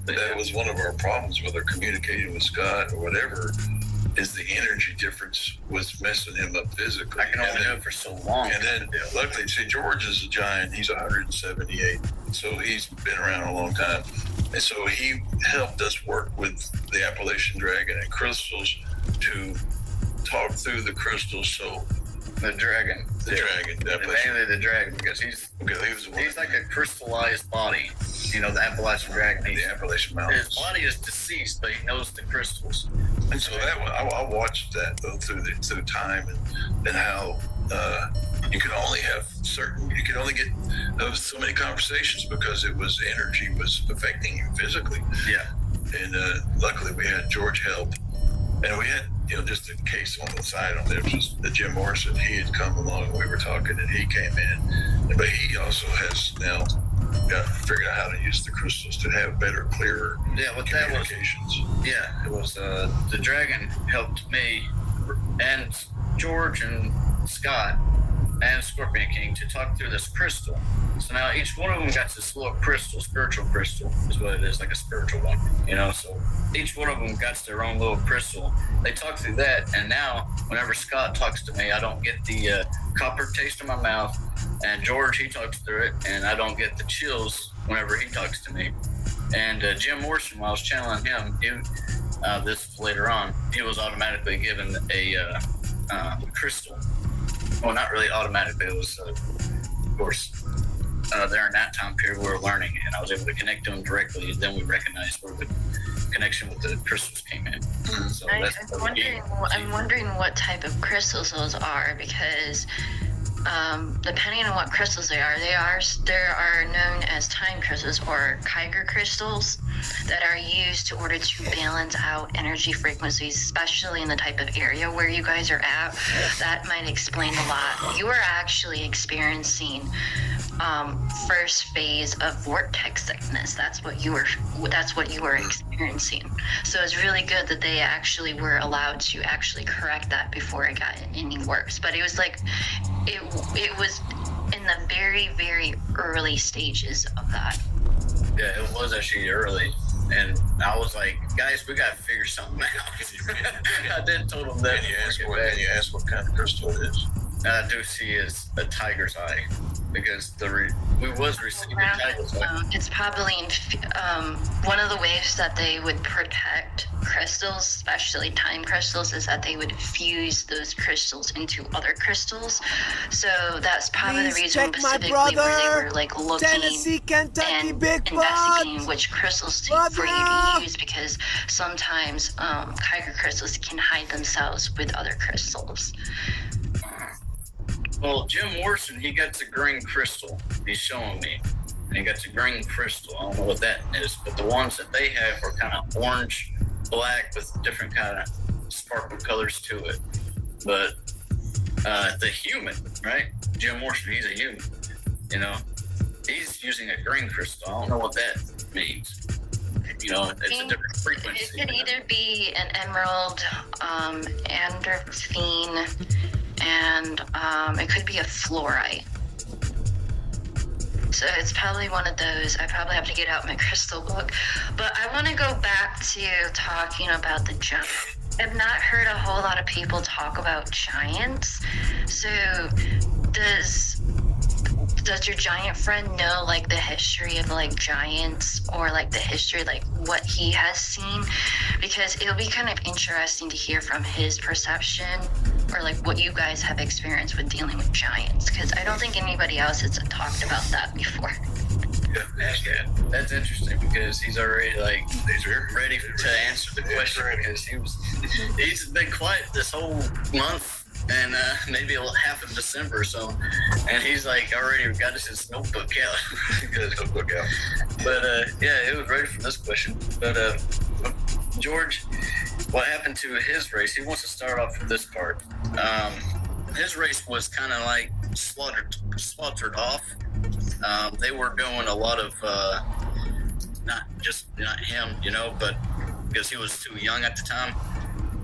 That was one of our problems, whether communicating with Scott or whatever, is the energy difference was messing him up physically. I can only do it for so long. And then, luckily, see, George is a giant. He's 178, so he's been around a long time. And so he helped us work with the Appalachian Dragon and crystals to talk through the crystals. So the dragon, mainly the dragon, because he's like a crystallized body. You know, the Appalachian Dragon. The Appalachian Mountains. His body is deceased, but he knows the crystals. And so that I watched that though through time and how you could only get so many conversations because it was energy was affecting you physically. Yeah. And luckily we had George help, and we had just a case on the side on there, just the Jim Morrison. He had come along and we were talking, and he came in, but he also has now figured out how to use the crystals to have better, clearer communications. It was the dragon helped me and George and Scott and Scorpion King to talk through this crystal. So now each one of them got this little crystal, spiritual crystal is what it is, like a spiritual one, so each one of them got their own little crystal. They talk through that, and now whenever Scott talks to me, I don't get the copper taste in my mouth, and George, he talks through it, and I don't get the chills whenever he talks to me. And Jim Morrison, while I was channeling him, this later on, he was automatically given a crystal. Well, not really automatically. It was, of course, there in that time period we were learning, and I was able to connect to him directly. And then we recognized where the connection with the crystals came in. So I'm wondering what type of crystals those are, because depending on what crystals they are, there are known as time crystals or Kyger crystals that are used to order to balance out energy frequencies, especially in the type of area where you guys are at. That might explain a lot. You are actually experiencing first phase of vortex sickness. That's what you were experiencing. So it's really good that they actually were allowed to actually correct that before it got any worse. But it was like it was in the very, very early stages of that. Yeah, it was actually early, and I was like, guys, we gotta figure something out. I did told them that. And you asked what kind of crystal it is. I do see is a tiger's eye, because we was receiving a tiger's eye. It's probably one of the ways that they would protect crystals, especially time crystals, is that they would fuse those crystals into other crystals. So that's probably the reason specifically where they were like looking Tennessea, Kentucky, and big investigating which crystals for you to use, because sometimes Kyger crystals can hide themselves with other crystals. Well, Jim Morrison, he got the green crystal. He's showing me. And he got the green crystal. I don't know what that is, but the ones that they have are kind of orange, black, with different kind of sparkle colors to it. But the human, right? Jim Morrison, he's a human. He's using a green crystal. I don't know what that means. It's a different frequency. It could either be an emerald, androphene, and it could be a fluorite. So it's probably one of those. I probably have to get out my crystal book. But I want to go back to talking about the giants. I've not heard a whole lot of people talk about giants. So does your giant friend know like the history of like giants, or like the history, like what he has seen? Because it'll be kind of interesting to hear from his perception, or like what you guys have experienced with dealing with giants, because I don't think anybody else has talked about that before. Yeah, that's interesting, because he's already ready to answer the question, because he's been quiet this whole month. And maybe half of December or so, and he's like already got his notebook out. But he was ready for this question. But George, what happened to his race? He wants to start off with this part. His race was kind of like slaughtered off. They were doing a lot of not him, but because he was too young at the time.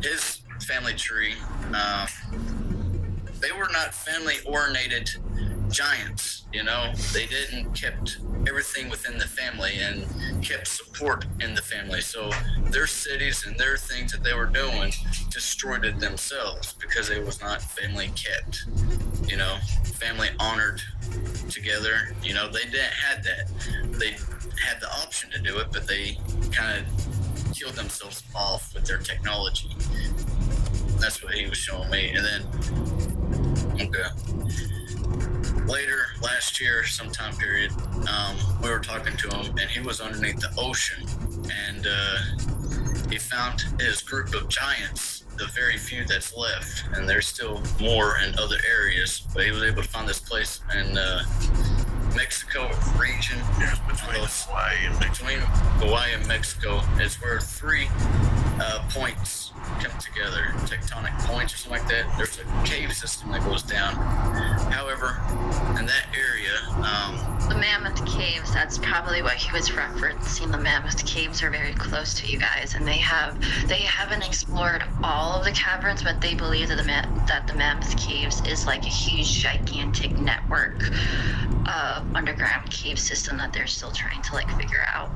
His family tree, they were not family oriented giants. They didn't kept everything within the family and kept support in the family. So their cities and their things that they were doing destroyed it themselves because it was not family kept, family honored together. They didn't have that. They had the option to do it, but they kind of killed themselves off with their technology. That's what he was showing me. And then, later last year, sometime period, we were talking to him, and he was underneath the ocean, and he found his group of giants, the very few that's left, and there's still more in other areas, but he was able to find this place in Mexico region. Between Hawaii and Mexico is where three points come together, tectonic points or something like that. There's a cave system that goes down. However, in that area, the Mammoth Caves, that's probably what he was referencing. The Mammoth Caves are very close to you guys, and they haven't explored all of the caverns, but they believe that the Mammoth Caves is like a huge, gigantic network of underground cave system that they're still trying to figure out.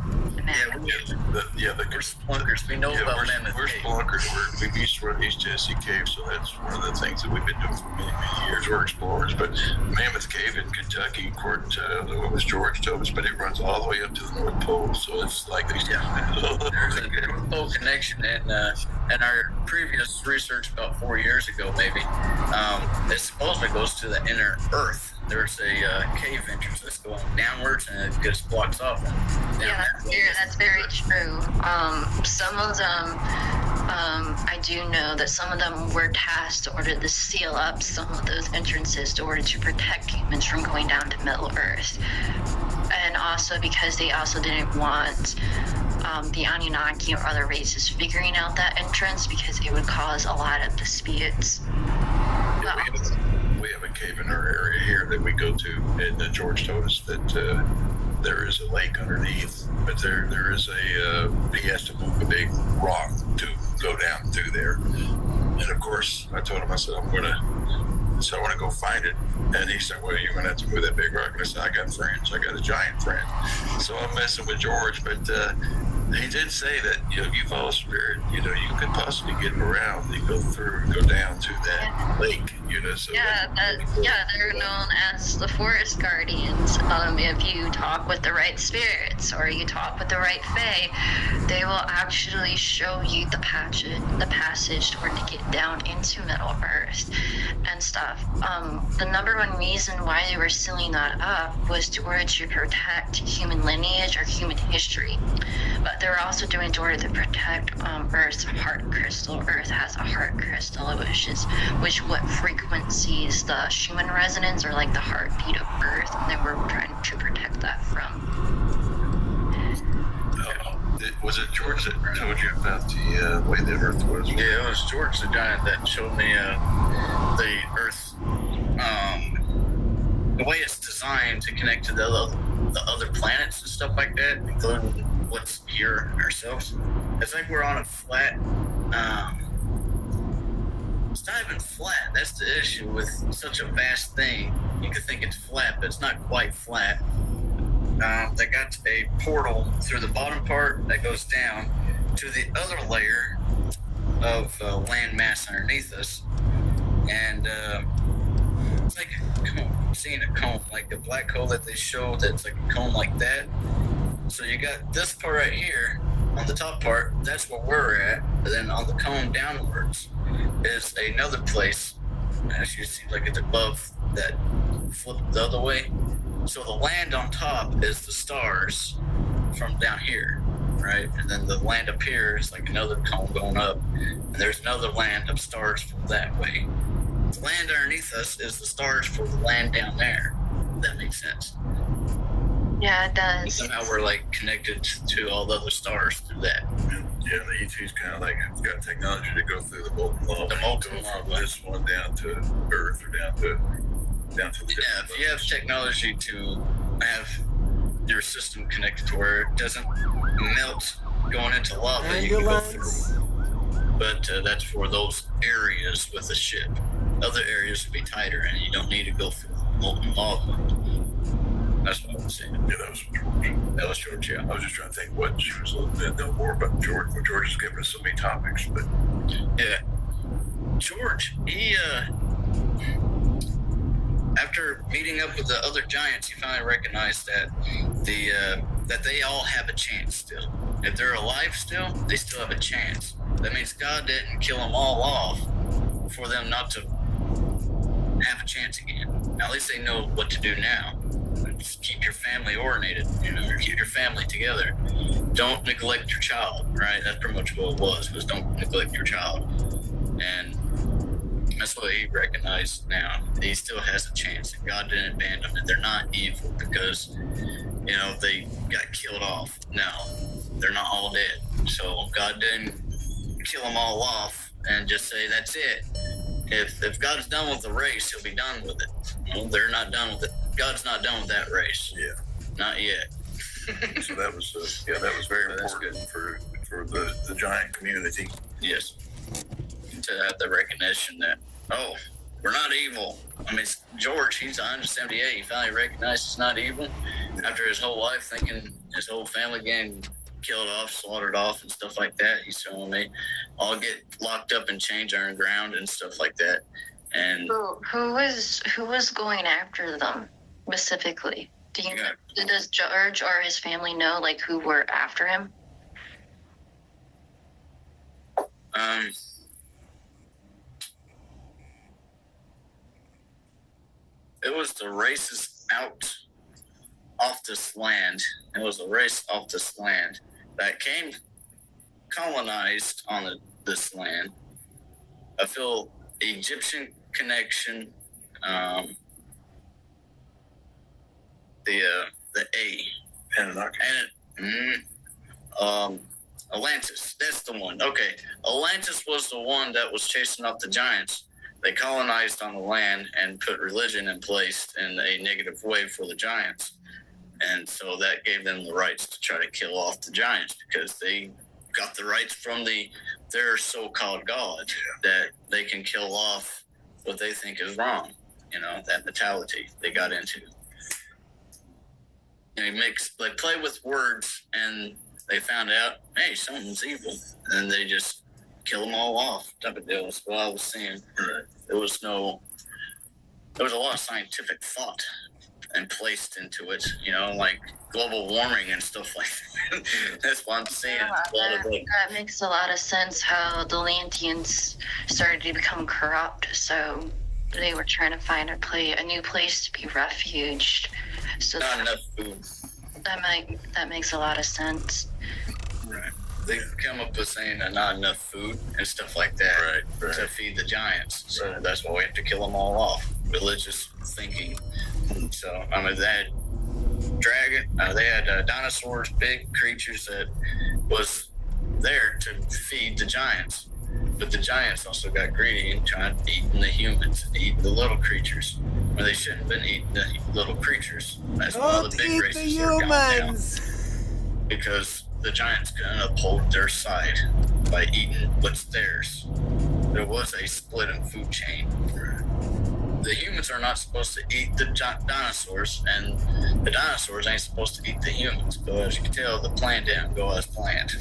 We're splunkers. We know about Mammoth We're Cave. splunkers. We've used to run East Tennessee Cave, so that's one of the things that we've been doing for many, many years. We're explorers, but Mammoth Cave in Kentucky, according to what was George told us, but it runs all the way up to the North Pole, so it's like these. There's a North Pole connection, and in our previous research about 4 years ago, maybe, it supposedly goes to the inner Earth. There's a cave entrance that's going downwards, and it just blocks off. That's very true. Some of them, I do know that some of them were tasked in order to seal up some of those entrances in order to protect humans from going down to Middle Earth. And also because they also didn't want the Anunnaki or other races figuring out that entrance, because it would cause a lot of disputes. We have a cave in our area here that we go to, and George told us that there is a lake underneath, but there is he has to move a big rock to go down through there. And of course, I told him, I said, I want to go find it. And he said, well, you're going to have to move that big rock. And I said, I got friends. I got a giant friend. So I'm messing with George, but he did say that, you follow spirit, you could possibly get around and go down to that lake, so they're known as the forest guardians. If you talk with the right spirits or you talk with the right fae, they will actually show you the passage toward to get down into Middle Earth and stuff. The number one reason why they were sealing that up was to protect human lineage or human history, but they're also doing it in order to protect Earth's heart crystal. Earth has a heart crystal, which what frequencies the Schumann resonance, or like the heartbeat of Earth, and they were trying to protect that from. Was it George that told you about the way the Earth was? Yeah, it was George the giant that showed me the Earth, the way it's designed to connect to the other planets and stuff like that, including what's here ourselves. It's like we're on a flat. It's not even flat. That's the issue with such a vast thing. You could think it's flat, but it's not quite flat. They got a portal through the bottom part that goes down to the other layer of land mass underneath us, and it's like a cone. I'm seeing a cone, like a black hole that they show that's like a cone like that. So you got this part right here on the top part, that's where we're at, and then on the cone downwards is another place. As you see, like it's above that, flip the other way. So the land on top is the stars from down here, right? And then the land up here is like another cone going up, and there's another land of stars from that way. The land underneath us is the stars for the land down there. If that makes sense. Yeah, it does. And somehow we're like connected to all the other stars through that. Yeah, the ET's kind of like got technology to go through the molten lava. The molten lava. From this one down to Earth, or down to the. Yeah, if you have technology to have your system connected to where it doesn't melt going into lava, you can go through. But that's for those areas with the ship. Other areas would be tighter, and you don't need to go through molten lava. That's what I was saying. Yeah, that was George. That was George, yeah. I was just trying to think what she was looking at, know more about George. Well, George has given us so many topics, but Yeah. George, he, after meeting up with the other giants, he finally recognized that that they all have a chance still. If they're alive still, they still have a chance. That means God didn't kill them all off for them not to have a chance again. Now, at least they know what to do now. Just keep your family oriented, keep your family together. Don't neglect your child, right? That's pretty much what it was don't neglect your child. And that's what he recognized now. He still has a chance. And God didn't abandon them. And they're not evil because, they got killed off. No, they're not all dead. So God didn't kill them all off and just say, that's it. If God's done with the race, he'll be done with it. No, they're not done with it. God's not done with that race. Yeah. Not yet. So that was very important for the giant community. Yes. To have the recognition that, we're not evil. I mean, George, he's 178. He finally recognized he's not evil after his whole life thinking his whole family getting killed off, slaughtered off, and stuff like that. He's telling me all get locked up and chained underground and stuff like that. And who was going after them specifically? Does George or his family know who were after him? It was the races out off this land. It was a race off this land that came colonized on this land. I feel Egyptian connection, the Anunnaki. Atlantis. That's the one. Okay, Atlantis was the one that was chasing off the giants. They colonized on the land and put religion in place in a negative way for the giants. And so that gave them the rights to try to kill off the giants because they got the rights from their so-called God that they can kill off what they think is wrong. That mentality they got into. And they play with words and they found out, hey, something's evil. And they just kill them all off type of deal. That's what I was seeing. There was a lot of scientific thought and placed into it, like global warming and stuff like that. That's what I'm seeing. That makes a lot of sense how the Atlanteans started to become corrupt. So they were trying to find a new place to be refuged. So not enough food. That makes a lot of sense. Right. They come up with saying that not enough food and stuff like that to feed the giants. So that's why we have to kill them all off. Religious thinking. So, they had dragon. They had dinosaurs, big creatures that was there to feed the giants. But the giants also got greedy and tried eating the humans and eating the little creatures. When they shouldn't have been eating the little creatures. That's why all the big races are gone down. Because the giants couldn't uphold their side by eating what's theirs. There was a split in food chain. The humans are not supposed to eat the dinosaurs, and the dinosaurs ain't supposed to eat the humans. But as you can tell, the plan didn't go as planned.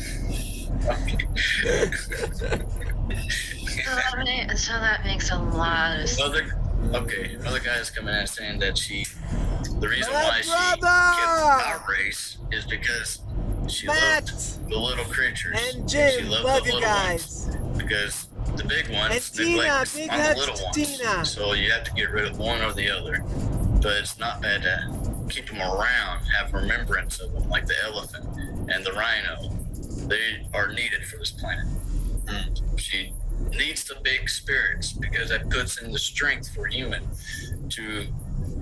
So that makes a lot of sense. Other guys coming in saying that the reason why she kept our race is because she loved the little creatures. And Jim, she loved love the you guys. Ones because the big ones And Tina, neglect big on the hugs little to ones. Tina. So you have to get rid of one or the other. But it's not bad to keep them around, have remembrance of them, like the elephant and the rhino. They are needed for this planet. She needs the big spirits because that puts in the strength for human to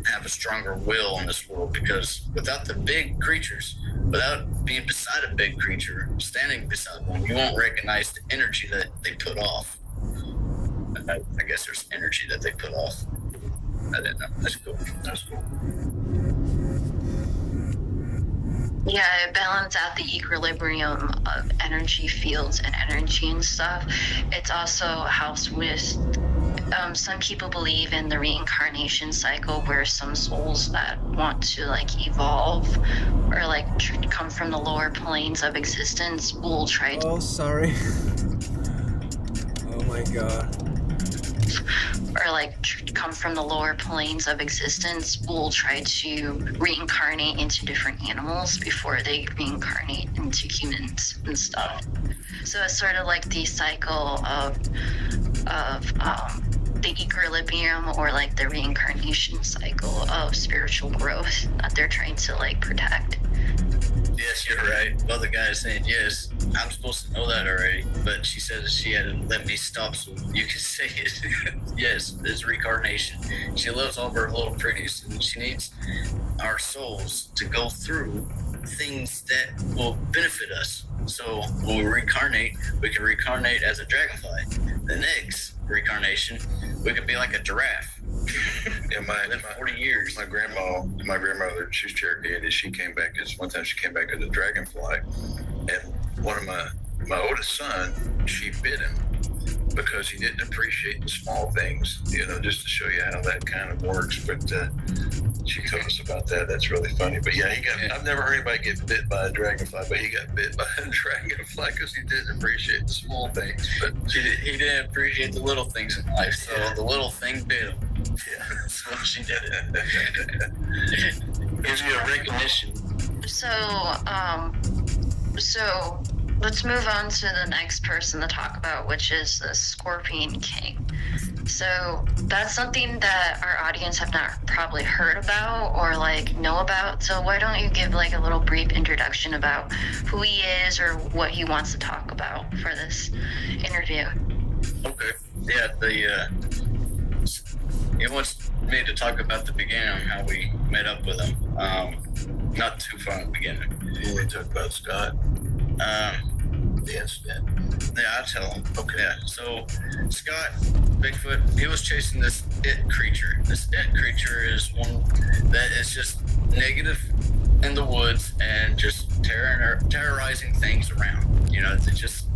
have a stronger will in this world, because without the big creatures, without being beside a big creature, standing beside one, you won't recognize the energy that they put off. I guess there's energy that they put off. I didn't know. That's cool. That's cool. Yeah, it balances out the equilibrium of energy fields and energy and stuff. It's also helps with some people believe in the reincarnation cycle, where some souls that want to like evolve or like come from the lower planes of existence will try to... Oh, sorry. Oh my god. Or like come from the lower planes of existence will try to reincarnate into different animals before they reincarnate into humans and stuff. So it's sort of like the cycle of the equilibrium, or like the reincarnation cycle of spiritual growth that they're trying to like protect. Yes, you're right. Well, the guy is saying, yes, I'm supposed to know that already, but she said that she had to let me stop so you can say it. Yes, it's reincarnation. She loves all of her little pretties, and she needs our souls to go through things that will benefit us. So when we reincarnate, we can reincarnate as a dragonfly. The next reincarnation, we could be like a giraffe. Yeah, live 40 years. My grandmother, she's Cherokee, and she came back one time. She came back as a dragonfly, and one of my oldest son, she bit him because he didn't appreciate the small things. Just to show you how that kind of works. But she told us about that. That's really funny. But yeah, I've never heard anybody get bit by a dragonfly, but he got bit by a dragonfly because he didn't appreciate the small things. But he didn't appreciate the little things in life, so the little thing bit him. Yeah, So she did it. Gives you a recognition. So let's move on to the next person to talk about, which is the Scorpion King. So that's something that our audience have not probably heard about or like know about. So why don't you give like a little brief introduction about who he is or what he wants to talk about for this interview? Okay. Yeah, he wants me to talk about the beginning of how we met up with him. Not too far in the beginning. we talk about Scott, the incident. Yeah, I'll tell him. Okay. Yeah. So Scott, Bigfoot, he was chasing this it creature. This it creature is one that is just negative in the woods and just terrorizing things around. It's just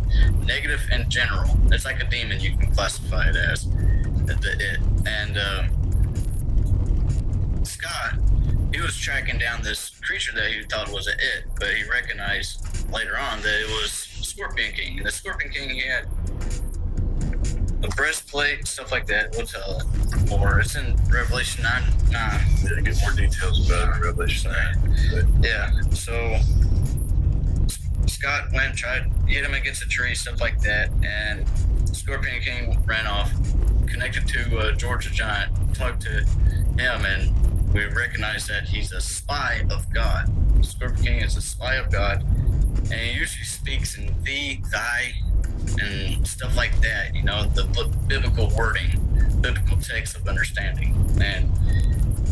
negative in general. It's like a demon, you can classify it as the it. And Scott, he was tracking down this creature that he thought was an it, but he recognized later on that it was Scorpion King. And the Scorpion King, he had a breastplate, stuff like that. We'll tell it more. It's in Revelation 9. We're gonna get more details about it in Revelation 9. But Yeah, so Scott went and tried to hit him against a tree, stuff like that, and Scorpion King ran off, connected to George the Giant, talked to him, and we recognize that he's a spy of God. Scorpion King is a spy of God, and he usually speaks in thee, thy, and stuff like that, the biblical wording, biblical text of understanding. And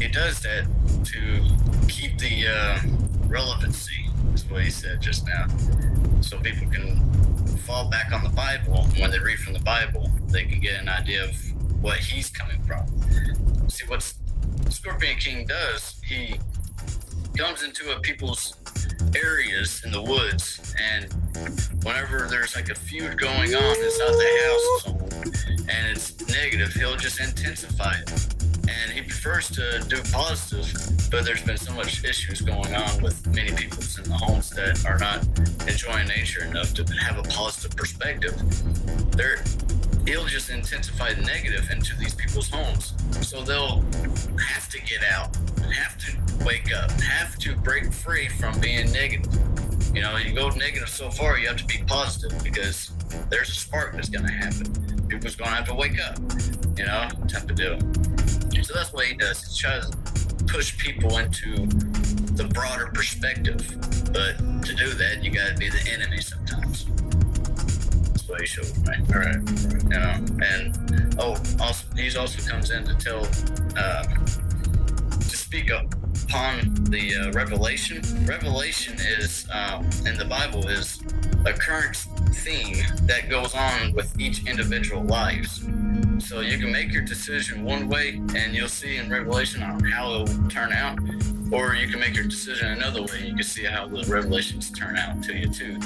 he does that to keep the relevancy, is what he said just now, so people can fall back on the Bible. When they read from the Bible, they can get an idea of what he's coming from. See, what Scorpion King does, he comes into people's areas in the woods, and whenever there's like a feud going on inside the house and it's negative, he'll just intensify it. And he prefers to do positive, but there's been so much issues going on with many people in the homes that are not enjoying nature enough to have a positive perspective. He'll just intensify the negative into these people's homes. So they'll have to get out, have to wake up, have to break free from being negative. You go negative so far, you have to be positive, because there's a spark that's going to happen. People's going to have to wake up, type of deal. So that's what he does. He tries to push people into the broader perspective. But to do that, you got to be the enemy sometimes. That's what he showed me. All right. And also, he also comes in to tell, to speak up upon the revelation. Revelation is, in the Bible, is a current theme that goes on with each individual lives. So you can make your decision one way, and you'll see in Revelation on how it will turn out, or you can make your decision another way, and you can see how the revelations turn out to you too.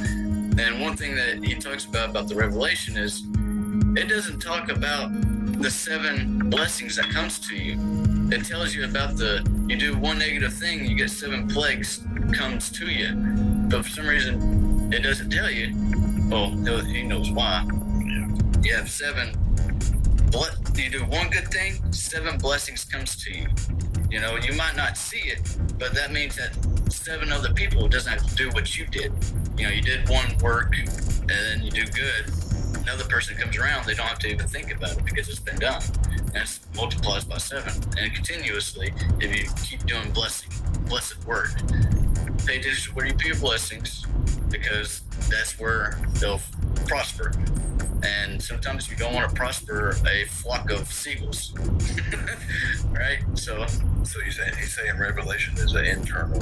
And one thing that he talks about the revelation is it doesn't talk about the 7 blessings that comes to you. It tells you about you do one negative thing, you get 7 plagues comes to you. But for some reason, it doesn't tell you. Well, he knows why. You have 7. You do one good thing, 7 blessings comes to you. You know, you might not see it, but that means that 7 other people doesn't have to do what you did. You know, you did one work and then you do good. Another person comes around, they don't have to even think about it because it's been done. And it multiplies by 7. And continuously, if you keep doing blessed work, pay attention to where you put your blessings, because that's where they'll prosper. And sometimes you don't want to prosper a flock of seagulls, right? So he's saying Revelation is an internal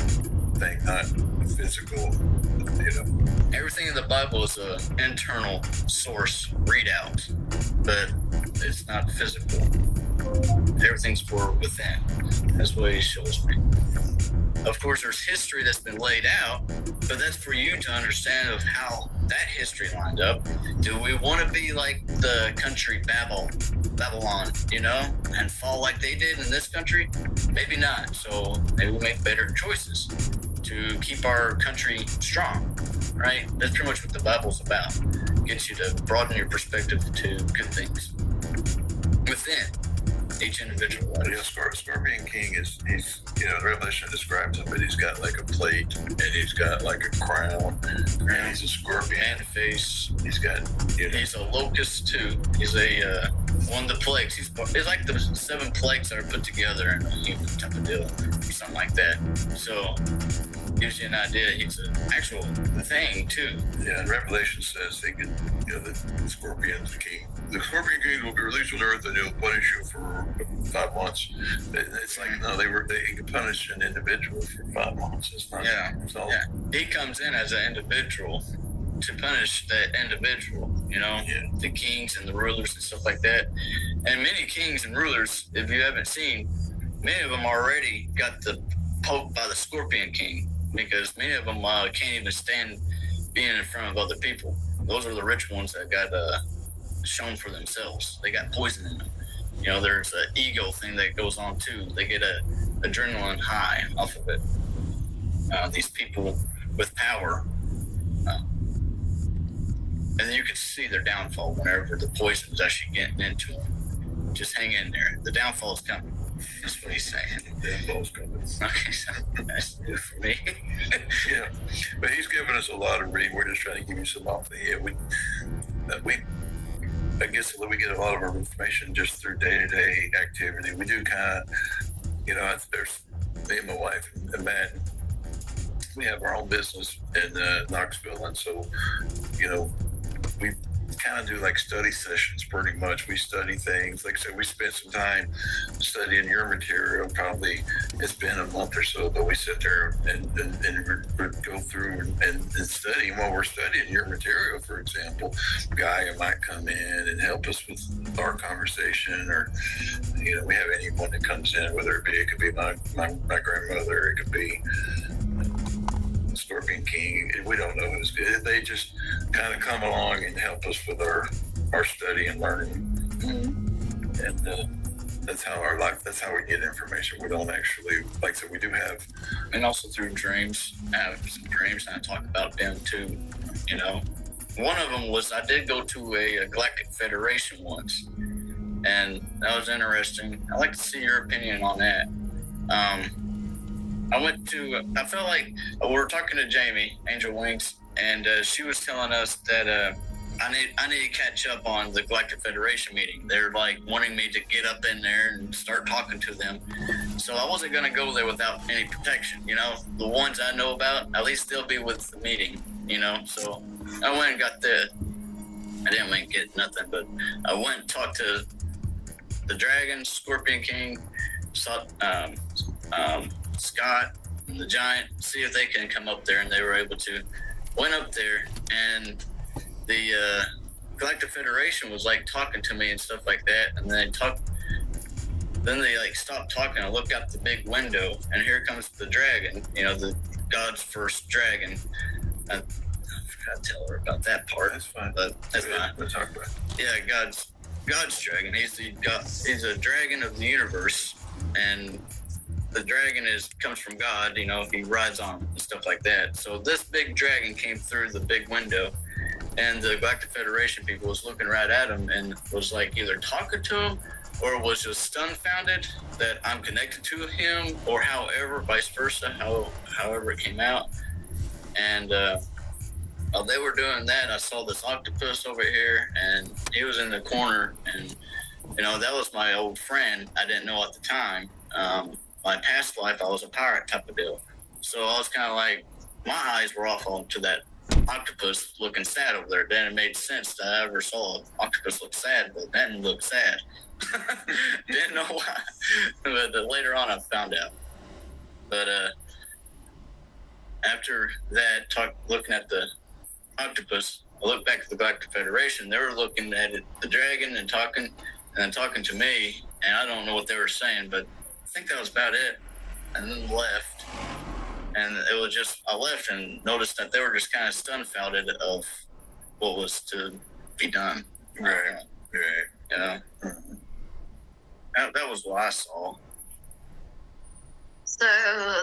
thing, not physical. You know, everything in the Bible is an internal source readout, but it's not physical. Everything's for within. That's what he shows me. Of course, there's history that's been laid out, but that's for you to understand of how that history lined up. Do we want to be like the country Babylon, you know, and fall like they did in this country? Maybe not. So maybe we'll make better choices to keep our country strong, right? That's pretty much what the Bible's about. It gets you to broaden your perspective to good things within each individual life. Yeah, Scorpion King he's you know, Revelation describes him, but he's got like a plate and he's got like a crown and he's a scorpion and face. He's got, you know, he's a locust too. He's a one of the plagues. It's like the 7 plagues that are put together in a human type of deal, or something like that. So gives you an idea. He's an actual thing too. Yeah, and Revelation says they could, you know, the Scorpion's the king. The Scorpion King will be released on earth and he'll punish you for 5 months. It's like, no, they could punish an individual for 5 months. It's not. Yeah. He comes in as an individual to punish that individual, you know, the kings and the rulers and stuff like that. And many kings and rulers, if you haven't seen, many of them already got the poked by the Scorpion King, because many of them can't even stand being in front of other people. Those are the rich ones that got shown for themselves. They got poison in them. You know, there's an ego thing that goes on too. They get a adrenaline high off of it. These people with power, and then you can see their downfall whenever the poison is actually getting into them. Just hang in there. The downfall is coming. That's what he's saying. The downfall's coming. Okay, so that's good for me. Yeah, but he's given us a lot of reading. We're just trying to give you some off the head. I guess we get a lot of our information just through day-to-day activity. We do kind of, you know, there's me and my wife and Matt. We have our own business in Knoxville, and so, you know, we kind of do like study sessions pretty much. We study things. Like I said, we spent some time studying your material. Probably it's been a month or so, but we sit there and go through and study. And while we're studying your material, for example, Gaia might come in and help us with our conversation, or, you know, we have anyone that comes in, whether it could be my grandmother, it could be Scorpion King. We don't know who's good. They just kind of come along and help us with our study and learning. And that's how we get information. We don't actually, like I said, we do have, and also through dreams. I have some dreams and I talk about them too. You know, one of them was I did go to a Galactic Federation once, and that was interesting. I'd like to see your opinion on that. I felt like we were talking to Jamie, Angel Wings, and she was telling us that I need to catch up on the Galactic Federation meeting. They're like wanting me to get up in there and start talking to them. So I wasn't going to go there without any protection, you know. The ones I know about, at least they'll be with the meeting, you know. So I went and got I didn't get nothing, but I went and talked to the Dragon, Scorpion King, Scott and the Giant, see if they can come up there, and they were able to. Went up there, and the Galactic Federation was like talking to me and stuff like that, and then they like stopped talking. I look out the big window, and here comes the dragon, you know, the God's first dragon. I forgot to tell her about that part. That's fine. But that's fine. We'll talk about it. Yeah, God's God's dragon. He's a dragon of the universe, and the dragon comes from God. You know, he rides on and stuff like that. So this big dragon came through the big window, and the Galactic Federation people was looking right at him and was like either talking to him or was just dumbfounded that I'm connected to him, or however, vice versa, however it came out. And while they were doing that, I saw this octopus over here, and he was in the corner, and that was my old friend. I didn't know at the time. My past life, I was a pirate type of deal, so I was kind of like, my eyes were off onto that octopus looking sad over there. Then it made sense that I ever saw an octopus look sad, but that didn't look sad. Didn't know why, but later on I found out. But after that, looking at the octopus, I looked back at the Galactic Federation. They were looking at the dragon and talking to me, and I don't know what they were saying, but I think that was about it. And then left. And it was just, I left and noticed that they were just kind of dumbfounded of what was to be done. Right. You know? Mm-hmm. That was what I saw. So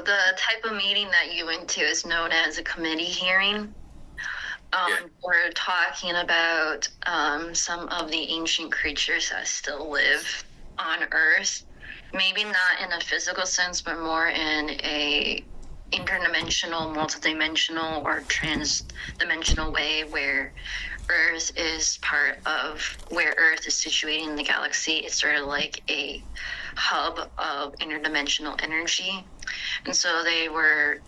the type of meeting that you went to is known as a committee hearing. We're talking about some of the ancient creatures that still live on Earth. Maybe not in a physical sense, but more in a interdimensional, multidimensional, or transdimensional way, where Earth is part of where Earth is situated in the galaxy. It's sort of like a hub of interdimensional energy. And so they were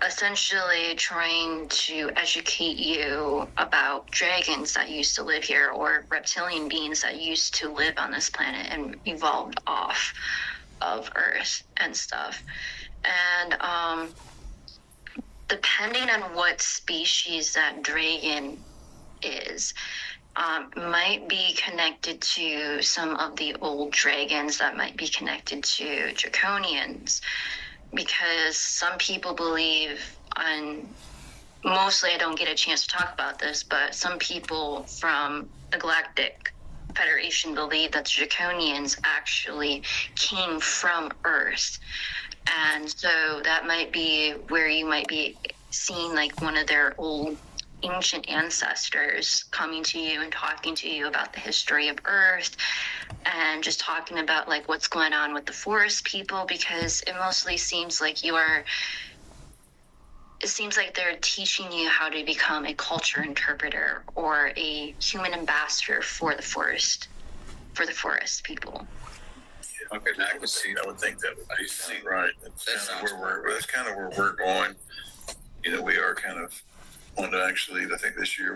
essentially trying to educate you about dragons that used to live here, or reptilian beings that used to live on this planet and evolved off of Earth and stuff. And depending on what species that dragon is, might be connected to some of the old dragons that might be connected to draconians, because some people believe, mostly I don't get a chance to talk about this, but some people from the Galactic Federation believe that the draconians actually came from Earth. And so that might be where you might be seeing like one of their old ancient ancestors coming to you and talking to you about the history of Earth, and just talking about like what's going on with the forest people, because it mostly seems like they're teaching you how to become a culture interpreter or a human ambassador for the forest people. Okay, now I can see. I would think that would be right. That's kind of where we're going. We are kind of want to actually. I think this year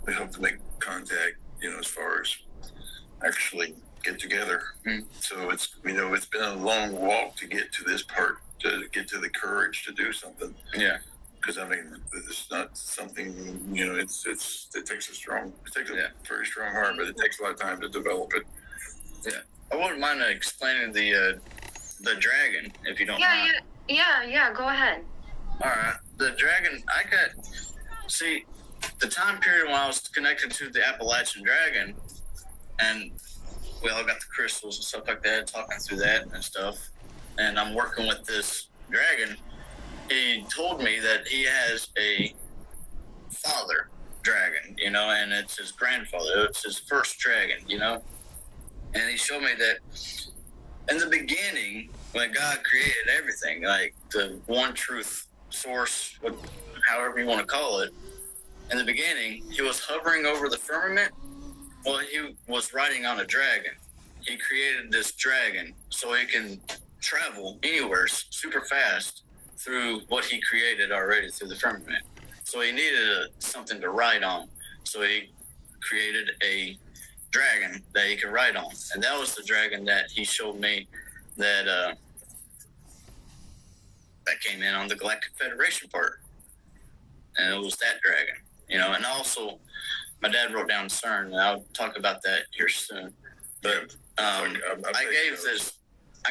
we hope to make contact. As far as actually get together. Mm. So it's been a long walk to get to this part, to get to the courage to do something. Yeah. Because it's not something. It takes a very strong heart, but it takes a lot of time to develop it. Yeah. I wouldn't mind explaining the dragon, if you don't mind. Yeah, go ahead. All right. The dragon, the time period when I was connected to the Appalachian dragon, and we all got the crystals and stuff like that, talking through that and stuff, and I'm working with this dragon, he told me that he has a father dragon, and it's his grandfather. It's his first dragon, And he showed me that in the beginning, when God created everything, like the one truth source, however you want to call it, in the beginning, he was hovering over the firmament. Well, he was riding on a dragon. He created this dragon so he can travel anywhere super fast through what he created already through the firmament. So he needed something to ride on. So he created a dragon that he could ride on, and that was the dragon that he showed me that came in on the Galactic Federation part, and it was that dragon, And also, my dad wrote down CERN, and I'll talk about that here soon. But I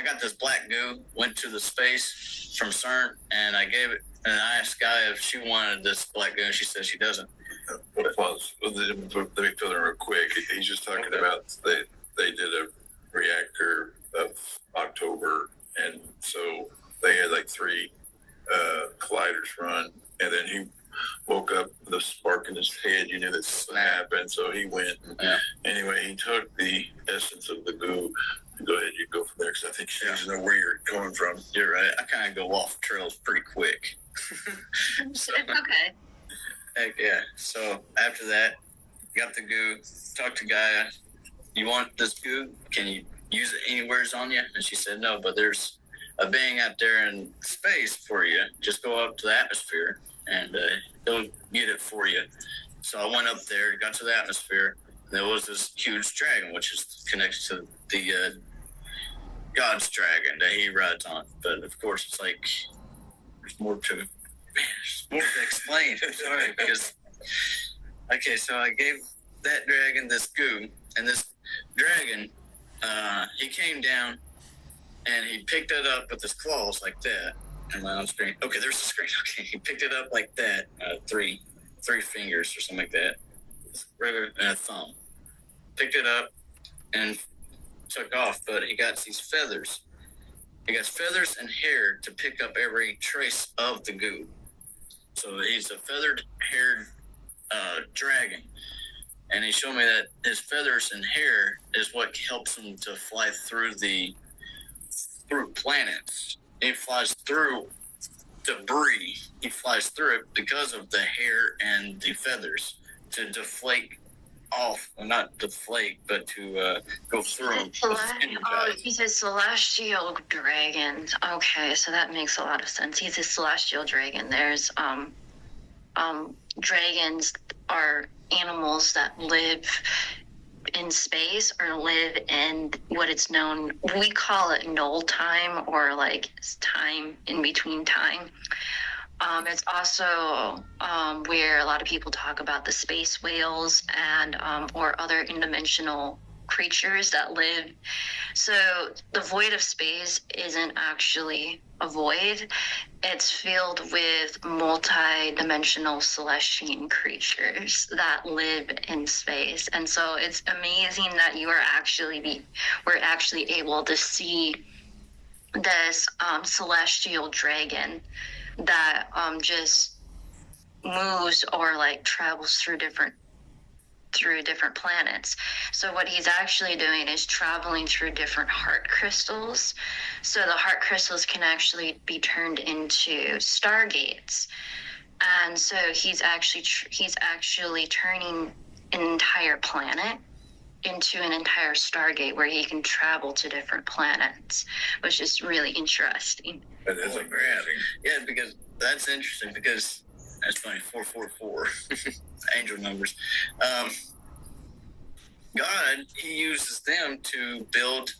got this black goo, went to the space from CERN, and I gave it, and I asked Guy if she wanted this black goo, and she said she doesn't. Let me fill in real quick. He's just talking about they did a reactor of October, and so they had like 3 colliders run, and then he woke up with a spark in his head. You knew this happened, so he went. Anyway, he took the essence of the goo. Go ahead, you go from there, because I think you need to know where you're going from. You're right. I kind of go off trails pretty quick. So, it's okay. Heck yeah. So after that, got the goo, talked to Gaia. You want this goo? Can you use it anywheres on you? And she said, no, but there's a being out there in space for you. Just go up to the atmosphere and he'll get it for you. So I went up there, got to the atmosphere. And there was this huge dragon, which is connected to the God's dragon that he rides on. But of course, it's like there's more to explain. Sorry, because okay, so I gave that dragon this goo, and this dragon, he came down and he picked it up with his claws like that. Am I on screen? Okay, there's the screen. Okay, he picked it up like that, three fingers or something like that, regular and a thumb. Picked it up and took off, but he got these feathers. He got feathers and hair to pick up every trace of the goo. So he's a feathered, haired dragon. And he showed me that his feathers and hair is what helps him to fly through planets. He flies through debris. He flies through it because of the hair and the feathers to deflate off, well, not deflate, but to go through them. Oh, he's a celestial dragon. Okay, so that makes a lot of sense. He's a celestial dragon. There's dragons are animals that live in space or live in what it's known, we call it null time, or like time in between time. It's also where a lot of people talk about the space whales and or other interdimensional creatures that live. So the void of space isn't actually a void. It's filled with multi-dimensional celestial creatures that live in space. And so it's amazing that we're actually able to see this celestial dragon that just moves or like travels through different planets. So what he's actually doing is traveling through different heart crystals. So the heart crystals can actually be turned into stargates. And so he's actually turning an entire planet into an entire stargate where he can travel to different planets, which is really interesting. That is a great. Yeah, because that's interesting, because that's funny, 444 angel numbers. God, he uses them to build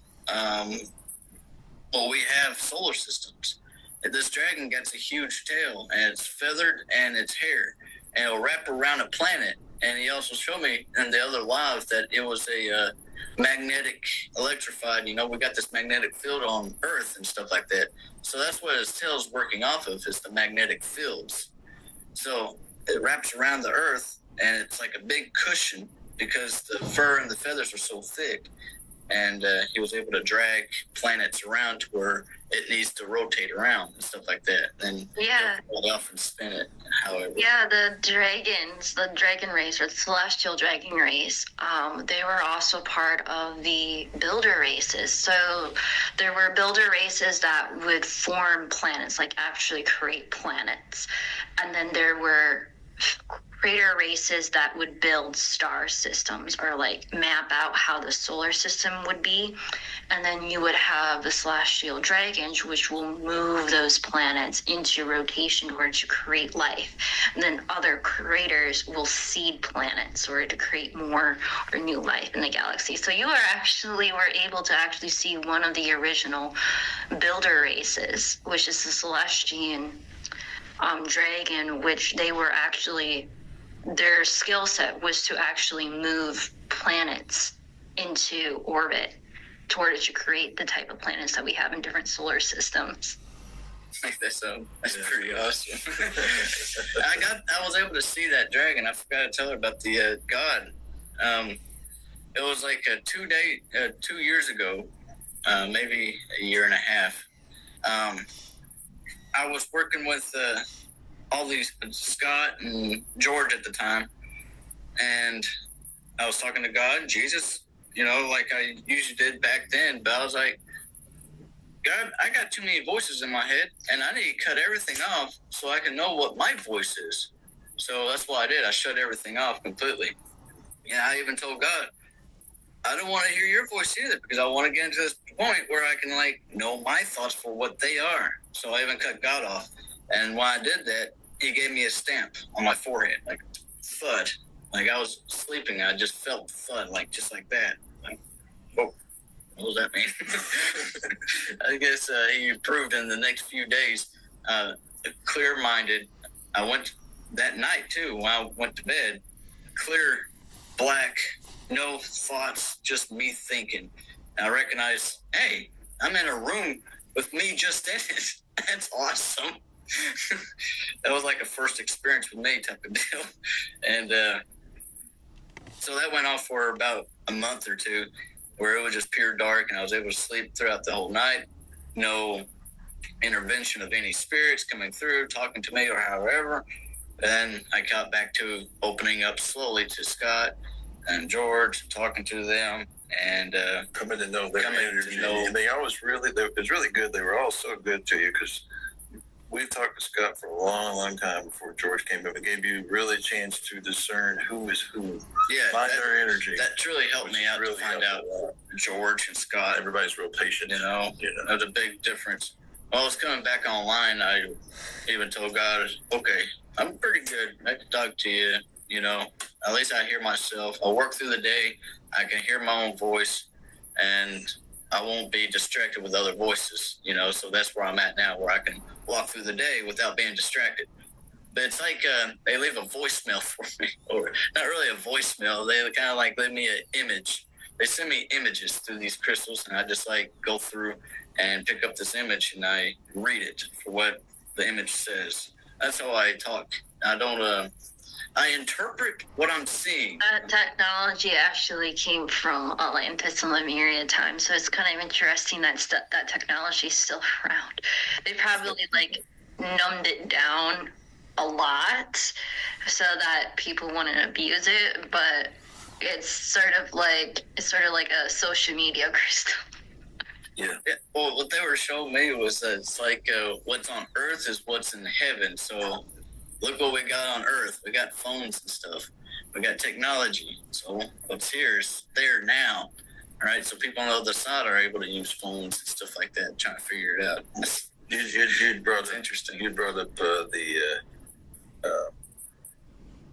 we have solar systems. And this dragon gets a huge tail, and it's feathered, and it's hair, and it'll wrap around a planet. And he also showed me in the other live that it was a magnetic electrified, we got this magnetic field on Earth and stuff like that. So that's what his tail's working off of, is the magnetic fields. So it wraps around the Earth, and it's like a big cushion because the fur and the feathers are so thick. And he was able to drag planets around to where it needs to rotate around and stuff like that. And pull it off and spin it. However. Yeah, the dragon race, or the celestial dragon race, they were also part of the builder races. So there were builder races that would form planets, like actually create planets. And then there were creator races that would build star systems, or like map out how the solar system would be. And then you would have the celestial dragons, which will move those planets into rotation or to create life. And then other creators will seed planets or to create more or new life in the galaxy. So you were able to actually see one of the original builder races, which is the celestial dragon, which they were actually, their skill set was to actually move planets into orbit in order to create the type of planets that we have in different solar systems. That's pretty awesome. I was able to see that dragon. I forgot to tell her about the God. It was like 2 years ago, maybe a year and a half. I was working with all these Scott and George at the time, and I was talking to God, Jesus, like I usually did back then. But I was like, God, I got too many voices in my head, and I need to cut everything off so I can know what my voice is. So that's what I did. I shut everything off completely. And I even told God, I don't want to hear your voice either, because I want to get into this point where I can know my thoughts for what they are. So I even cut God off. And when I did that, he gave me a stamp on my forehead, like thud. Like I was sleeping, I just felt thud, just like that. Oh, what does that mean? I guess he improved in the next few days. Clear-minded. I went that night too. When I went to bed, clear, black, no thoughts, just me thinking. And I recognized, hey, I'm in a room with me just in it. That's awesome. That was like a first experience with me type of deal. And so that went on for about a month or two, where it was just pure dark, and I was able to sleep throughout the whole night. No intervention of any spirits coming through, talking to me or however. Then I got back to opening up slowly to Scott and George, talking to them, and coming to know their energy. And they always it was really good. They were all so good to you, because we've talked to Scott for a long, long time before George came up. It gave you really a chance to discern who is who. Yeah, by their energy. That truly helped me out to find out George and Scott. Everybody's real patient. There's a big difference. While I was coming back online, I even told God, okay, I'm pretty good. I can talk to you, At least I hear myself. I'll work through the day. I can hear my own voice, and I won't be distracted with other voices, So that's where I'm at now, where I can walk through the day without being distracted. But it's like they leave a voicemail for me, or not really a voicemail. They kind of leave me an image. They send me images through these crystals, and I just go through and pick up this image, and I read it for what the image says. That's how I talk. I don't. I interpret what I'm seeing. That technology actually came from Atlantis and Lemuria time, so it's kind of interesting that that technology is still around. They probably numbed it down a lot so that people wouldn't abuse it, but it's sort of like a social media crystal. Yeah. Well, what they were showing me was that it's what's on Earth is what's in heaven. So look what we got on Earth. We got phones and stuff. We got technology. So what's here is there now. All right. So people on the other side are able to use phones and stuff like that, trying to figure it out. You brought up, interesting. You brought up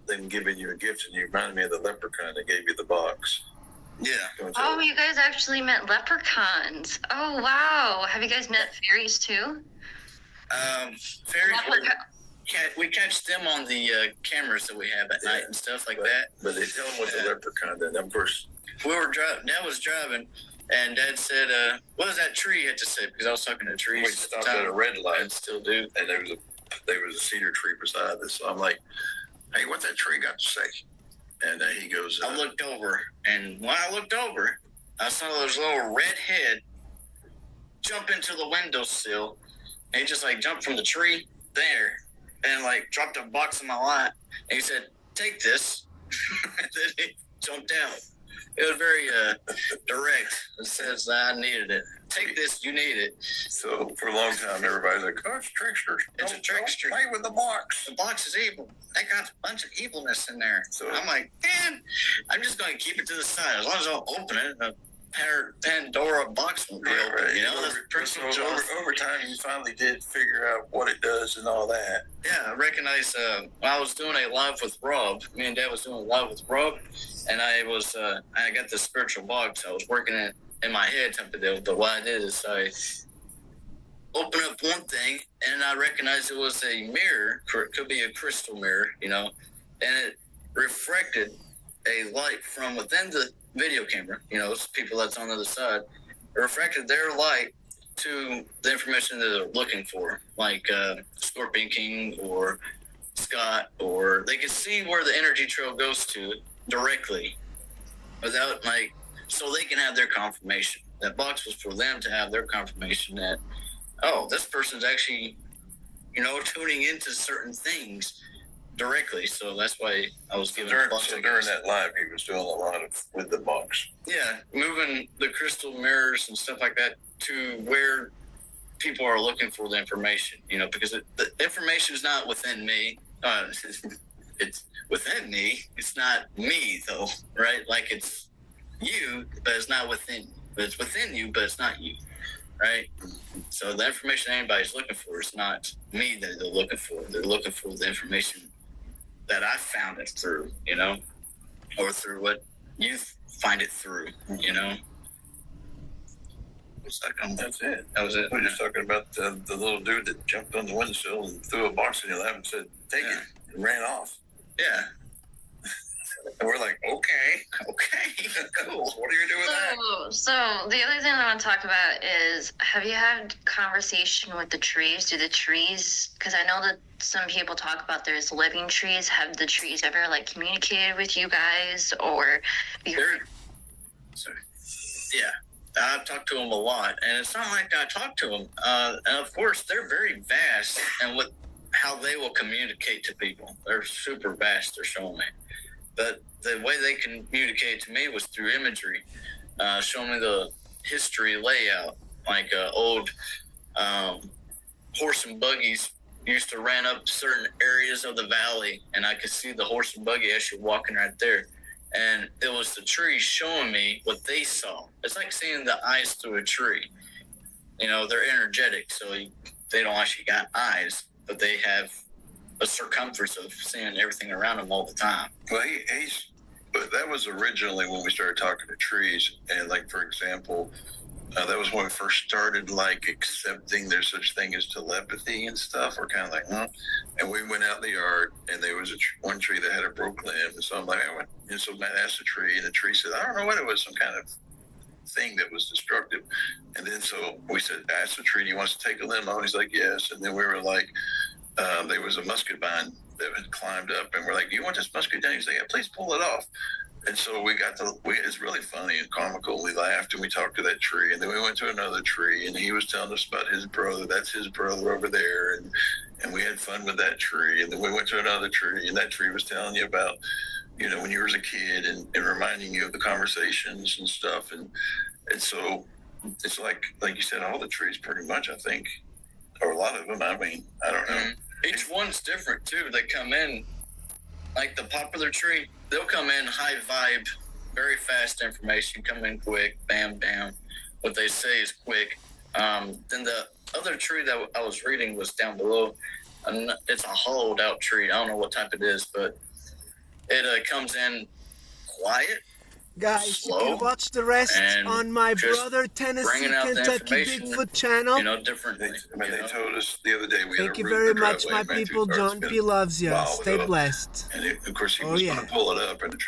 them giving you a gift, and you reminded me of the leprechaun that gave you the box. Yeah. Oh, you guys actually met leprechauns. Oh, wow. Have you guys met fairies too? Fairies. We catch them on the cameras that we have at night and stuff like that. But they tell them what's a leprechaun. Then, of course, we were driving. Dad was driving, and Dad said, "What does that tree have to say?" Because I was talking to trees. We stopped at a red light, and still do. And there was a cedar tree beside us. So I'm like, "Hey, what's that tree got to say?" And he goes, I looked over, and when I looked over, I saw this little red head jump into the windowsill. And he just jumped from the tree there and dropped a box in my lap. And he said, "Take this." And then he jumped out. It was very direct. It says I needed it. Take this, you need it. So for a long time, everybody's like, "Oh, it's a trickster. It's a trickster. Don't play with the box. The box is evil. I got a bunch of evilness in there." So I'm like, man, I'm just going to keep it to the side. As long as I don't open it, the Pandora box won't be open. Over time, you finally did figure out what it does and all that. Yeah, I recognize when I was doing a live with Rob. Me and Dad was doing a live with Rob, and I got this spiritual box. I was working it in my head type of deal. But what I did is I opened up one thing, and I recognized it was a mirror. It could be a crystal mirror, and it reflected a light from within the video camera, people that's on the other side. It reflected their light to the information that they're looking for, like Scorpion King or Scott, or they can see where the energy trail goes to directly without, like, so they can have their confirmation. That box was for them to have their confirmation that, oh, this person's actually, tuning into certain things directly. So that's why I was given during that live, he was doing a lot of with the box. Yeah, moving the crystal mirrors and stuff like that to where people are looking for the information, because the information is not within me. It's within me. It's not me, though, right? Like, it's you, but it's not within you. But it's within you, but it's not you, right? So the information anybody's looking for is not me that they're looking for. They're looking for the information that I found it through, or through what you find it through, That's it. That was it. We're just talking about the little dude that jumped on the windowsill and threw a box in your lap and said, take it, and ran off. Yeah. And we're like, okay, cool. What are you doing with that? So the other thing I want to talk about is, have you had conversation with the trees? Do the trees, because I know that some people talk about there's living trees. Have the trees ever communicated with you guys, or? Sorry. Yeah. I've talked to them a lot, and it's not like I talk to them. And of course, they're very vast, and how they will communicate to people. They're super vast. They're showing me, but the way they communicated to me was through imagery, showing me the history layout, like old horse and buggies used to ran up certain areas of the valley, and I could see the horse and buggy as you're walking right there. And it was the tree showing me what they saw. It's like seeing the eyes through a tree. They're energetic, so they don't actually got eyes, but they have a circumference of seeing everything around them all the time. Well, but that was originally when we started talking to trees. And for example, that was when we first started accepting there's such thing as telepathy and stuff. We're kind of like, huh? And we went out in the yard, and there was one tree that had a broke limb. And so I'm like, and so Matt asked the tree, and the tree said, I don't know what it was, some kind of thing that was destructive. And then so we said, ask the tree, do you want us to take a limb on? He's like, yes. And then we were like, there was a musket vine that had climbed up, and we're like, do you want this musket down? He's like, yeah, please pull it off. And so it's really funny and comical. We laughed and we talked to that tree, and then we went to another tree, and he was telling us about his brother. That's his brother over there. And we had fun with that tree. And then we went to another tree, and that tree was telling you about, when you were a kid and reminding you of the conversations and stuff. And so it's like you said, all the trees pretty much, I think, or a lot of them, I mean, I don't know. Mm-hmm. Each one's different too. They come in, like the popular tree, they'll come in high vibe, very fast information, come in quick, bam, bam. What they say is quick. Then the other tree that I was reading was down below. It's a hollowed out tree. I don't know what type it is, but it comes in quiet. Guys, slow, you can watch the rest on my brother Tennessea, Kentucky Bigfoot channel. Different. They told us the other day we Thank had you a very root much, driveway my ran people. through John P. loves you. Stay blessed. And of course, he was going to pull it up, and the tree